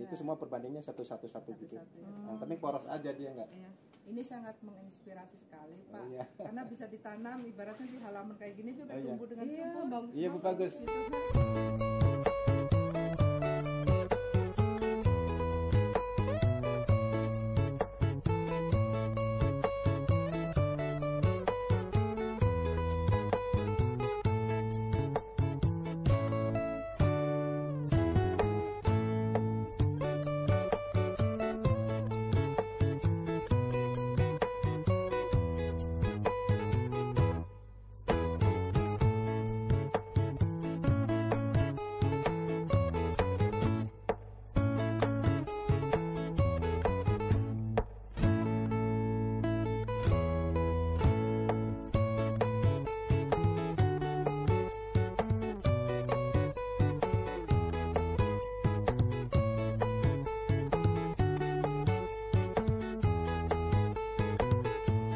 itu semua perbandingnya satu gitu. Ya. Yang penting poros aja dia nggak. Iya. Ini sangat menginspirasi sekali Pak, Iya. karena bisa ditanam ibaratnya di halaman kayak gini juga Iya. tumbuh dengan Iya, subur. bagus. Iya, Bu, bagus. Gitu kan.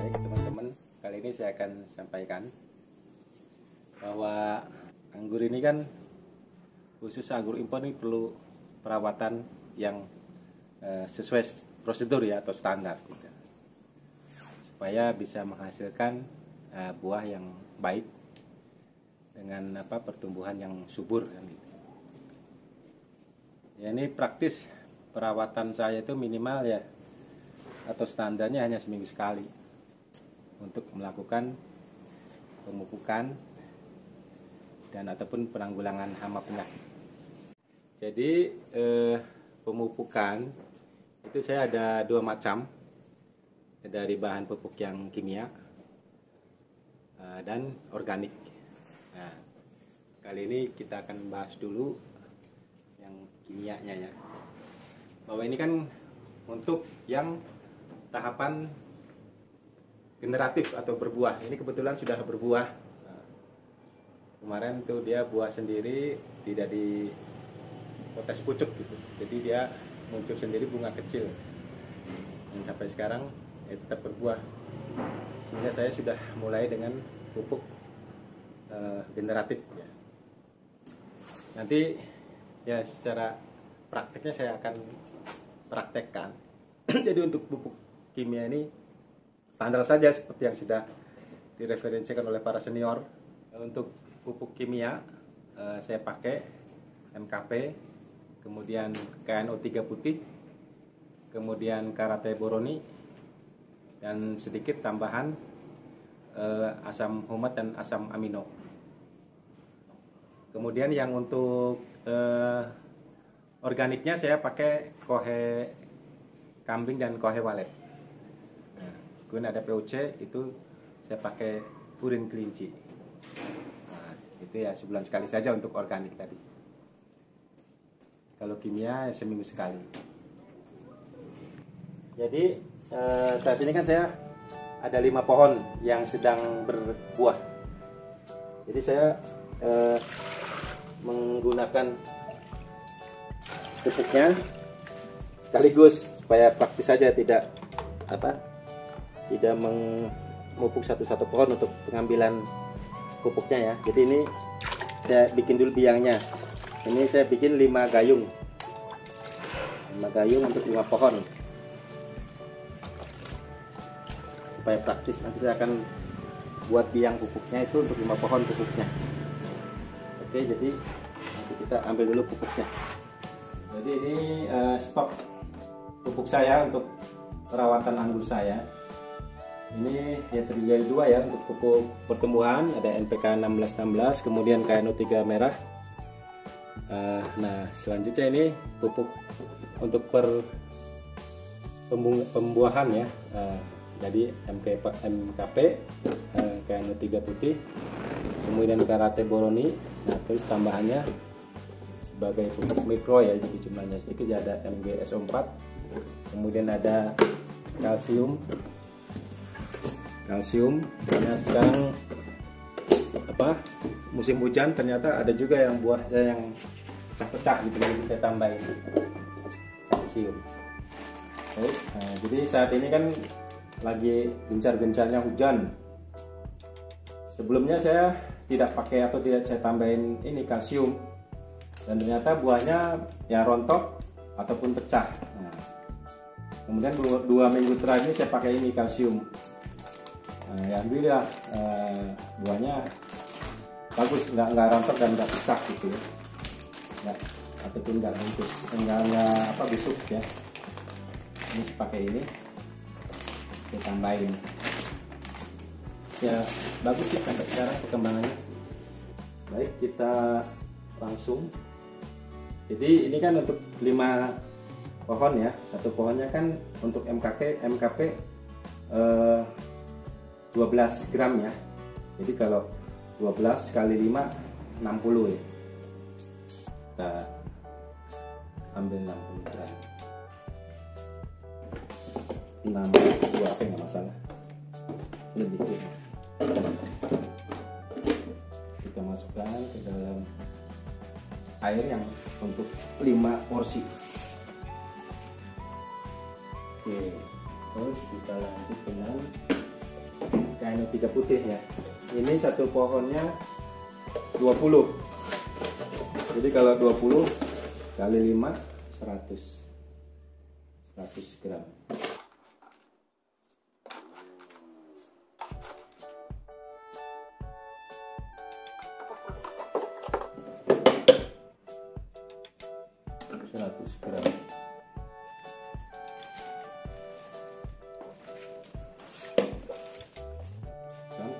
Baik teman-teman, kali ini saya akan sampaikan bahwa anggur ini kan, khusus anggur impor ini perlu perawatan yang sesuai prosedur ya, atau standar gitu, supaya bisa menghasilkan buah yang baik dengan pertumbuhan yang subur kan gitu. Ya, ini praktis perawatan saya itu minimal ya, atau standarnya hanya seminggu sekali untuk melakukan pemupukan dan ataupun penanggulangan hama penyakit. Jadi pemupukan itu saya ada dua macam, dari bahan pupuk yang kimia dan organik. Nah, kali ini kita akan bahas dulu yang kimianya ya, bahwa ini kan untuk yang tahapan generatif atau berbuah. Ini kebetulan sudah berbuah. Nah, kemarin tuh dia buah sendiri, tidak di potes pucuk gitu. Jadi dia muncul sendiri bunga kecil. Dan sampai sekarang ya tetap berbuah. Sehingga saya sudah mulai dengan pupuk generatif ya. Nanti ya secara prakteknya saya akan praktekkan. Jadi untuk pupuk kimia ini standar saja seperti yang sudah direferensikan oleh para senior. Untuk pupuk kimia saya pakai MKP, kemudian KNO3 putih, kemudian Karate Boroni, dan sedikit tambahan asam humat dan asam amino. Kemudian yang untuk organiknya saya pakai kohe kambing dan kohe walet. Nah, kemudian ada POC, itu saya pakai urin kelinci. Nah, itu ya sebulan sekali saja untuk organik tadi. Kalau kimia ya seminggu sekali. Jadi saat ini kan saya ada 5 pohon yang sedang berbuah. Jadi saya menggunakan pupuknya sekaligus supaya praktis saja, tidak memupuk satu-satu pohon untuk pengambilan pupuknya ya. Jadi ini saya bikin dulu biangnya. Ini saya bikin 5 gayung. 5 gayung untuk 5 pohon. Supaya praktis, nanti saya akan buat biang pupuknya itu untuk 5 pohon pupuknya. Oke, jadi nanti kita ambil dulu pupuknya. Jadi ini stok pupuk saya untuk perawatan anggur saya. Ini ya terdiri dari 2 ya, untuk pupuk pertumbuhan ada NPK 1616, kemudian KNO3 merah. Nah selanjutnya ini pupuk untuk pembuahan ya. Jadi MKP, KNO3 putih, kemudian Karate Boroni. Nah terus tambahannya sebagai pupuk mikro ya, jadi jumlahnya sedikit ya, ada MgSO4, kemudian ada kalsium. Karena sekarang musim hujan, ternyata ada juga yang buah saya yang pecah-pecah gitu, jadi saya tambahin kalsium. Baik, nah, jadi saat ini kan lagi gencar-gencarnya hujan. Sebelumnya saya tidak pakai atau tidak saya tambahin ini kalsium, dan ternyata buahnya ya rontok, ataupun pecah. Nah, kemudian 2 minggu terakhir ini saya pakai ini kalsium. Nah, ya alhamdulillah buahnya bagus, nggak rontok dan nggak pecah gitu ya, nggak, ataupun nggak bungkus, nggak apa busuk ya. Ini pakai ini, kita tambahin. Ya bagus sih sampai sekarang perkembangannya. Baik, kita langsung. Jadi ini kan untuk 5 pohon ya, satu pohonnya kan untuk MKP 12 gram ya. Jadi kalau 12 kali 5 60 ya. Kita ambil 60 gram. 6 buah apa nggak masalah. Lebih dikit. Kita masukkan ke dalam air yang untuk 5 porsi. Oke, terus kita lanjut dengan kain tiga putih ya. Ini satu pohonnya 20. Jadi kalau 20 kali 5 100 gram.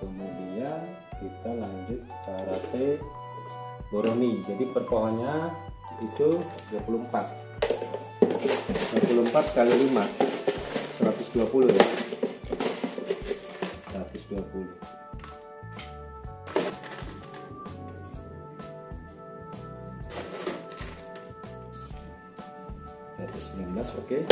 Kemudian kita lanjut karate boroni. Jadi per pohonnya itu 24 kali 5 120 ya, 120. Oke.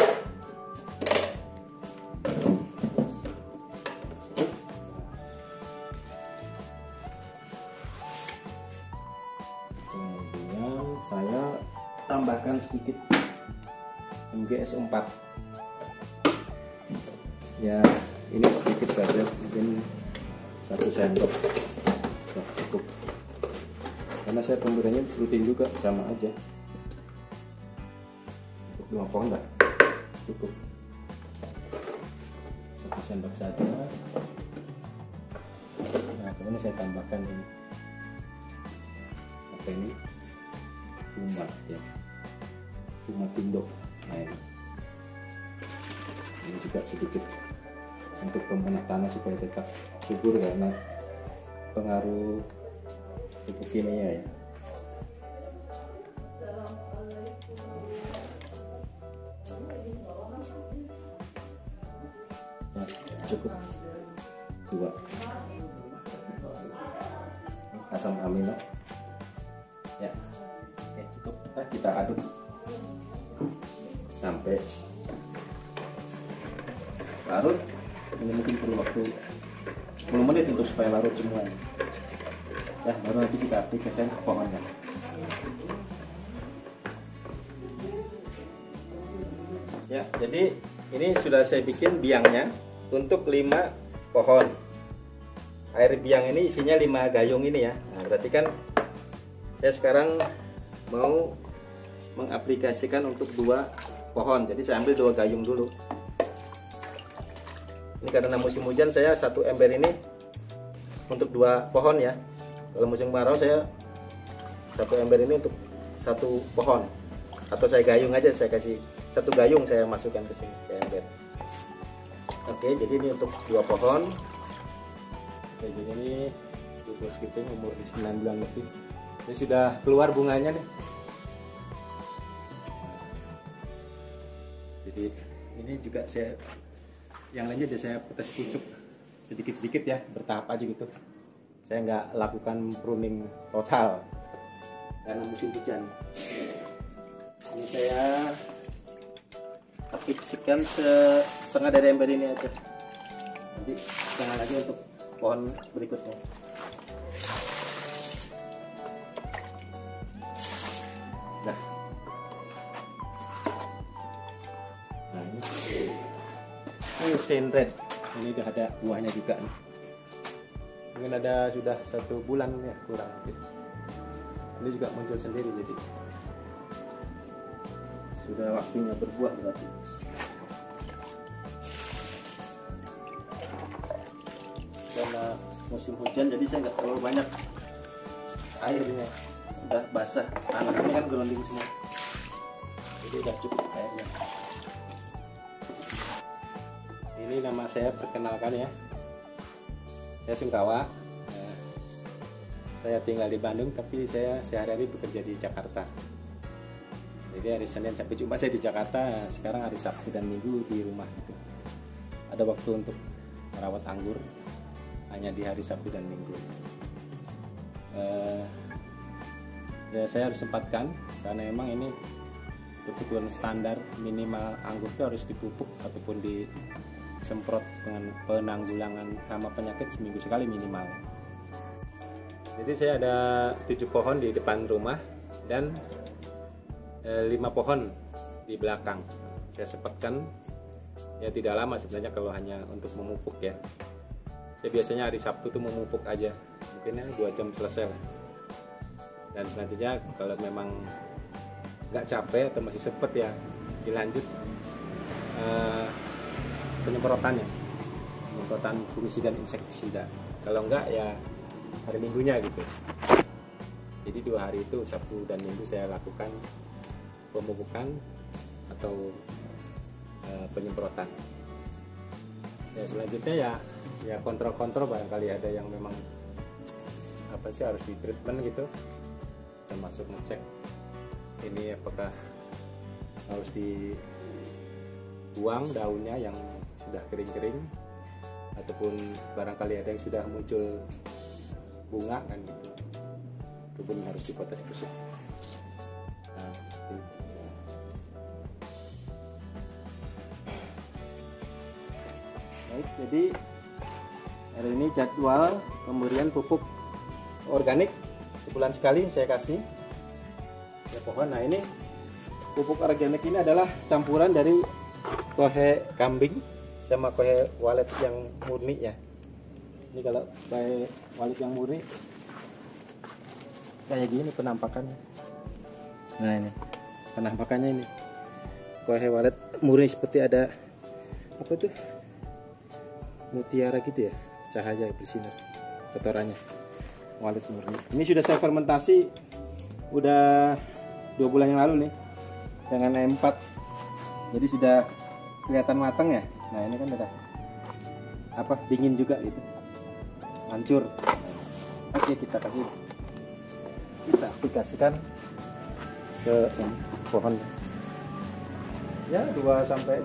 Kemudian saya tambahkan sedikit MGS 4 ya, ini sedikit saja, mungkin 1 sendok cukup, karena saya pemberiannya rutin juga, sama aja. Untuk 5 pohon lah cukup 1 sendok saja. Nah, kemudian saya tambahkan ini apa ini, kumat ya, kumat tindo. Nah, ini juga sedikit untuk pemenak tanah supaya tetap subur karena pengaruh pupuk kimia ya. Nah, cukup 2 asam amino ya. Oke, cukup. Nah, kita aduk sampai larut. Ini mungkin perlu waktu 10 menit untuk supaya larut semua ya, baru nanti kita aplikasikan ke pohonnya. Ya, jadi ini sudah saya bikin biangnya untuk 5 pohon. Air biang ini isinya 5 gayung ini ya. Nah, berarti kan saya sekarang mau mengaplikasikan untuk 2 pohon. Jadi saya ambil 2 gayung dulu. Ini karena musim hujan, saya 1 ember ini untuk 2 pohon ya. Kalau musim kemarau saya 1 ember ini untuk 1 pohon. Atau saya gayung aja, saya kasih 1 gayung saya masukkan ke sini ke ember. Oke, jadi ini untuk 2 pohon. Oke, jadi ini Bos Giting umur 9 bulan lebih. Ini sudah keluar bunganya nih. Jadi ini juga saya, yang lainnya sudah saya petes pucuk sedikit-sedikit ya, bertahap aja gitu. Saya nggak lakukan pruning total karena musim hujan. Ini saya aktifkan setengah dari ember ini aja. Nanti setengah lagi untuk pohon berikutnya. Nah, ini Senred, ini udah ada buahnya juga nih. Mungkin ada sudah 1 bulan ya, kurang lebih. Ini juga muncul sendiri, jadi sudah waktunya berbuah berarti. Karena musim hujan jadi saya nggak terlalu banyak airnya, udah basah, tanahnya kan grounding semua, jadi udah cukup airnya. Ini nama saya, perkenalkan ya, saya Sungkawa. Saya tinggal di Bandung tapi saya sehari-hari bekerja di Jakarta. Jadi hari Senin sampai Jumat saya di Jakarta, sekarang hari Sabtu dan Minggu di rumah gitu. Ada waktu untuk merawat anggur hanya di hari Sabtu dan Minggu. Ya saya harus sempatkan karena memang ini kebutuhan standar minimal anggur itu harus dipupuk ataupun disemprot dengan penanggulangan hama penyakit seminggu sekali minimal. Jadi saya ada 7 pohon di depan rumah dan 5 pohon di belakang. Saya sempatkan, ya tidak lama sebenarnya kalau hanya untuk memupuk ya. Saya biasanya hari Sabtu tuh memupuk aja, mungkin 2 jam selesai lah. Dan selanjutnya kalau memang nggak capek atau masih sempet ya dilanjut penyemprotan fungisida dan insektisida. Kalau enggak ya hari Minggunya gitu. Jadi 2 hari itu, Sabtu dan Minggu, saya lakukan pemupukan atau penyemprotan. Ya selanjutnya ya kontrol barangkali ada yang memang apa sih harus di treatment gitu, termasuk ngecek ini apakah harus dibuang daunnya yang sudah kering-kering ataupun barangkali ada yang sudah muncul bunga kan gitu, kebun harus dipotong busuk. Nah, baik, jadi hari ini jadwal pemberian pupuk organik sebulan sekali saya kasih ya pohon. Nah ini pupuk organik ini adalah campuran dari kohe kambing sama kohe walet yang murni ya. Ini kalau kohe walet yang murni kayak gini penampakannya. Nah ini penampakannya ini. Kohe walet murni seperti ada apa tuh, mutiara gitu ya, cahaya bersinar kotorannya. Walet murni. Ini sudah saya fermentasi udah 2 bulan yang lalu nih dengan M4. Jadi sudah kelihatan matang ya. Nah ini kan udah apa, dingin juga gitu, hancur. Oke, kita aplikasikan ke pohon ya 2-4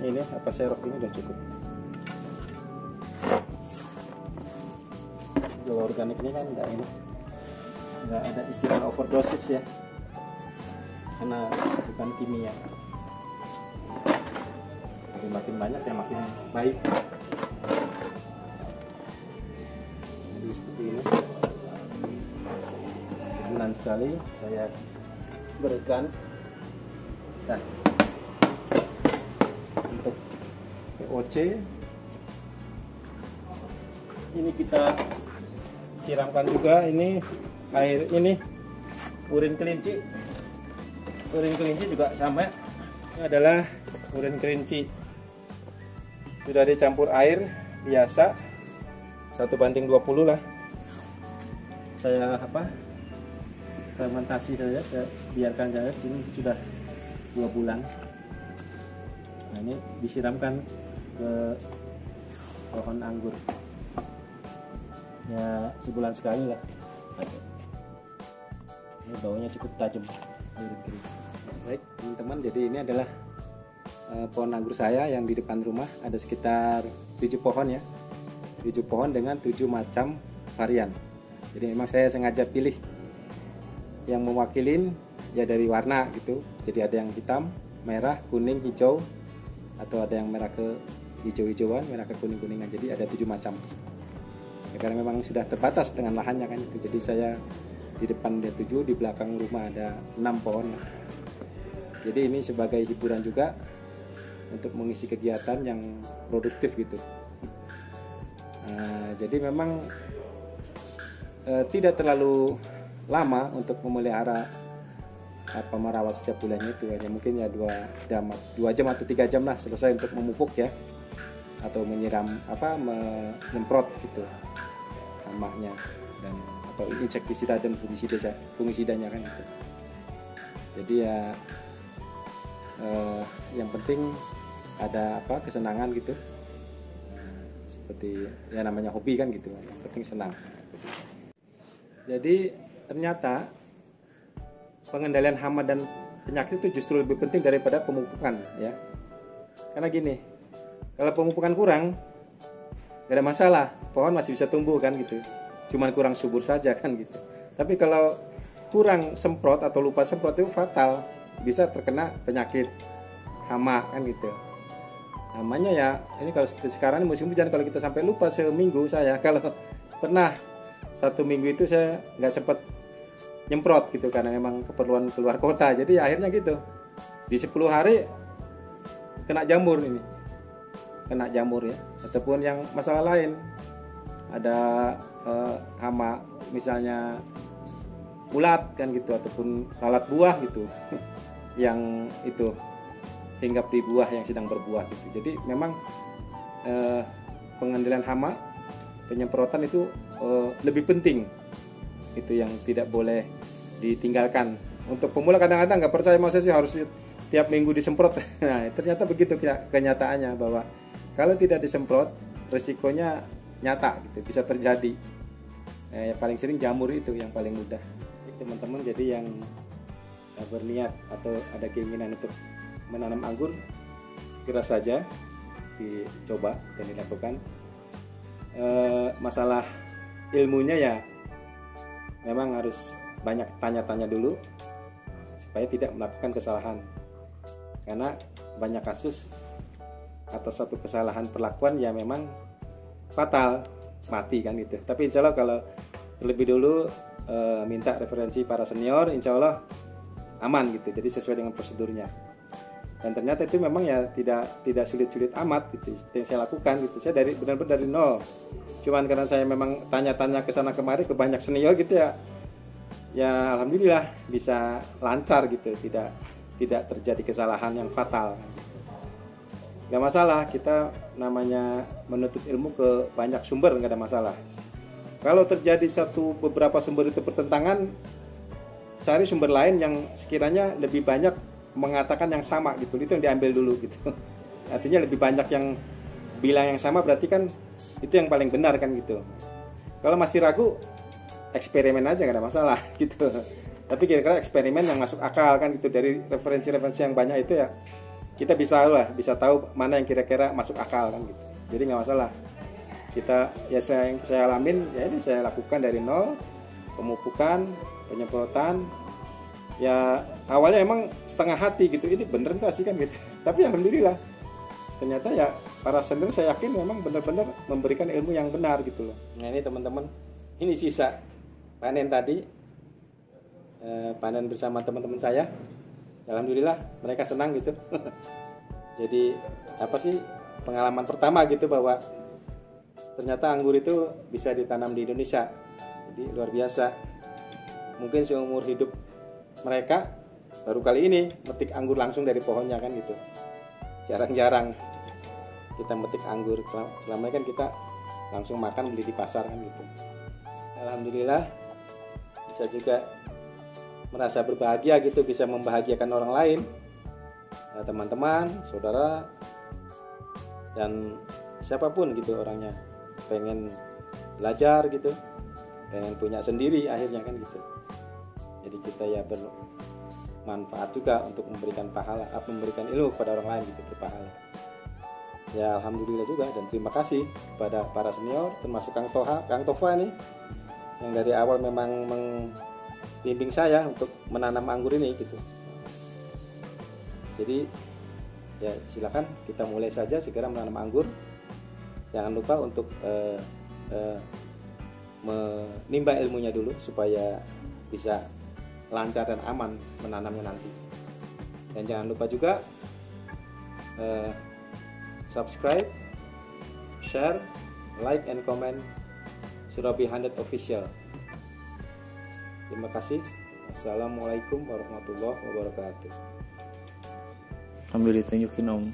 ini apa, serok ini udah cukup. Kalau organik ini kan nggak ada istilah overdosis ya, karena bukan kimia. Jadi makin banyak ya makin baik. Jadi seperti ini, sebulan sekali saya berikan. Nah, untuk POC ini kita siramkan juga, ini air, ini urin kelinci juga sama. Ini adalah urin kelinci, sudah dicampur air biasa 1:20 lah. Saya fermentasi saja, saya biarkan saja. Ini sudah 2 bulan. Nah ini disiramkan ke pohon anggur ya sebulan sekali lah. Ini baunya cukup tajam. Baik teman-teman, jadi ini adalah pohon anggur saya yang di depan rumah. Ada sekitar 7 pohon ya, 7 pohon dengan 7 macam varian. Jadi memang saya sengaja pilih yang mewakilin ya dari warna gitu. Jadi ada yang hitam, merah, kuning, hijau, atau ada yang merah ke hijau-hijauan, merah ke kuning-kuningan. Jadi ada 7 macam ya, karena memang sudah terbatas dengan lahannya kan itu. Jadi saya di depan ada 7, di belakang rumah ada 6 pohon. Jadi ini sebagai hiburan juga untuk mengisi kegiatan yang produktif gitu. Jadi memang tidak terlalu lama untuk memelihara merawat setiap bulannya itu hanya mungkin ya 2 jam atau 3 jam lah selesai untuk memupuk ya, atau menyiram menyemprot gitu hamaknya, dan atau insektisida dan fungisidanya kan gitu. Jadi ya yang penting ada kesenangan gitu, seperti ya namanya hobi kan gitu, yang penting senang. Jadi ternyata pengendalian hama dan penyakit itu justru lebih penting daripada pemupukan ya. Karena gini, kalau pemupukan kurang gak ada masalah, pohon masih bisa tumbuh kan gitu, cuman kurang subur saja kan gitu. Tapi kalau kurang semprot atau lupa semprot itu fatal, bisa terkena penyakit hama kan gitu. Namanya ya ini kalau sekarang ini musim hujan, kalau kita sampai lupa seminggu, saya kalau pernah 1 minggu itu saya nggak sempat nyemprot gitu karena memang keperluan keluar kota, jadi akhirnya gitu di 10 hari kena jamur ya, ataupun yang masalah lain ada hama misalnya ulat kan gitu, ataupun lalat buah gitu yang itu hinggap di buah yang sedang berbuah gitu. Jadi memang pengendalian hama, penyemprotan itu lebih penting, itu yang tidak boleh ditinggalkan. Untuk pemula kadang-kadang nggak percaya, masa sih harus tiap minggu disemprot. Nah ternyata begitu kenyataannya, bahwa kalau tidak disemprot resikonya nyata gitu, bisa terjadi. Yang paling sering jamur itu yang paling mudah. Teman-teman jadi yang berniat atau ada keinginan untuk menanam anggur, segera saja dicoba dan dilakukan. Masalah ilmunya ya memang harus banyak tanya-tanya dulu supaya tidak melakukan kesalahan, karena banyak kasus atas satu kesalahan perlakuan ya memang fatal, mati kan gitu. Tapi insya Allah kalau terlebih dulu minta referensi para senior, insya Allah aman gitu, jadi sesuai dengan prosedurnya. Dan ternyata itu memang ya tidak sulit-sulit amat gitu, seperti yang saya lakukan gitu. Saya benar-benar dari nol. Cuman karena saya memang tanya-tanya ke sana kemari ke banyak senior gitu ya alhamdulillah bisa lancar gitu, tidak terjadi kesalahan yang fatal. Gak masalah, kita namanya menuntut ilmu ke banyak sumber, gak ada masalah. Kalau terjadi beberapa sumber itu bertentangan, cari sumber lain yang sekiranya lebih banyak mengatakan yang sama gitu, itu yang diambil dulu gitu. Artinya lebih banyak yang bilang yang sama, berarti kan itu yang paling benar kan gitu. Kalau masih ragu, eksperimen aja gak ada masalah gitu. Tapi kira-kira eksperimen yang masuk akal kan gitu, dari referensi-referensi yang banyak itu ya kita bisa tahu mana yang kira-kira masuk akal kan gitu. Jadi nggak masalah. Kita ya saya alamin ya, ini saya lakukan dari nol, pemupukan, penyemprotan. Ya awalnya emang setengah hati gitu, ini bener nggak sih kan gitu. Tapi alhamdulillah ternyata ya para senior saya yakin memang benar-benar memberikan ilmu yang benar gitu loh. Nah ini teman-teman, ini sisa panen tadi, panen bersama teman-teman saya. Alhamdulillah mereka senang gitu. Jadi pengalaman pertama gitu, bahwa ternyata anggur itu bisa ditanam di Indonesia. Jadi luar biasa. Mungkin seumur hidup mereka baru kali ini metik anggur langsung dari pohonnya kan gitu. Jarang-jarang kita metik anggur. Selama ini kan kita langsung makan, beli di pasar kan gitu. Alhamdulillah bisa juga merasa berbahagia gitu, bisa membahagiakan orang lain, teman-teman, saudara, dan siapapun gitu orangnya pengen belajar gitu, pengen punya sendiri akhirnya kan gitu. Jadi kita ya bermanfaat juga untuk memberikan pahala, memberikan ilmu kepada orang lain gitu, berpahala. Ya alhamdulillah juga, dan terima kasih kepada para senior termasuk Kang Tova nih, yang dari awal memang bimbing saya untuk menanam anggur ini gitu. Jadi ya silakan kita mulai saja segera menanam anggur. Jangan lupa untuk menimba ilmunya dulu supaya bisa lancar dan aman menanamnya nanti. Dan jangan lupa juga subscribe, share, like and comment Surabi 100 Official. Terima kasih. Assalamualaikum warahmatullahi wabarakatuh. Ambil ditunjukin om.